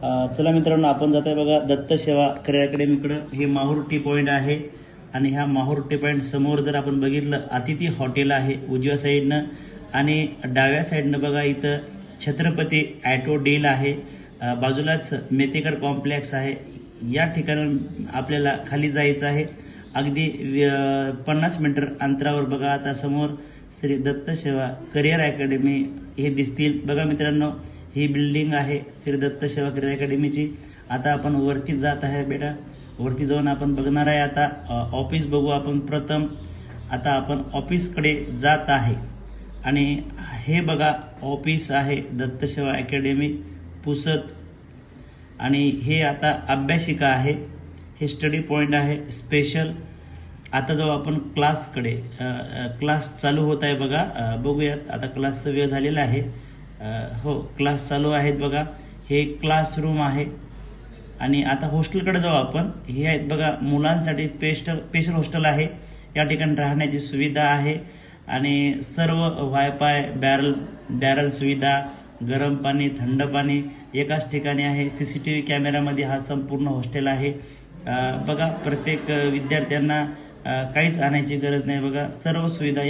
चला मित्रांनो, आपण जात आहे बघा दत्त सेवा करिअर अकॅडमीकडे. हे माहूर टी पॉईंट आहे आणि ह्या माहूर टी पॉईंट समोर जर आपण बघितलं, अतिथी हॉटेल आहे उजव्या साईडनं आणि डाव्या साईडनं बघा इथं छत्रपती ॲटो डील आहे. बाजूलाच मेतेकर कॉम्प्लेक्स आहे. या ठिकाणी आपल्याला खाली जायचं आहे. अगदी 50 मीटर अंतरावर बघा आता समोर श्री दत्त सेवा करिअर अकॅडमी हे दिसतील. बघा मित्रांनो, ही बिल्डिंग आहे श्री दत्त सेवा करिअर अकॅडमीची. आता आपण वरती जात आहे बेटा. वरती जाऊन आपण बघणार आहे आता ऑफिस बघू आपण प्रथम. आता आपण ऑफिसकडे जात आहे आणि हे बघा ऑफिस आहे दत्त सेवा अकॅडमी पुसद. आणि हे आता अभ्यासिका आहे. हे स्टडी पॉईंट आहे स्पेशल. आता जाऊ आपण क्लासकडे. क्लास चालू होत आहे बघा. बघूयात आता क्लासचा वेळ झालेला आहे. हो, क्लास चालू आहेत बघा. हे क्लासरूम आहे. आणि आता हॉस्टेलकडे जाऊ आपण. हे आहेत बघा मुलांसाठी स्पेशल हॉस्टेल आहे. या ठिकाणी राहण्याची सुविधा आहे आणि सर्व वायफाय, बॅरल सुविधा, गरम पाणी, थंड पाणी एकाच ठिकाणी आहे. CCTV कॅमेरामध्ये हा संपूर्ण हॉस्टेल आहे. बघा प्रत्येक विद्यार्थ्यांना काहीच आणायची गरज नाही बघा. सर्व सुविधा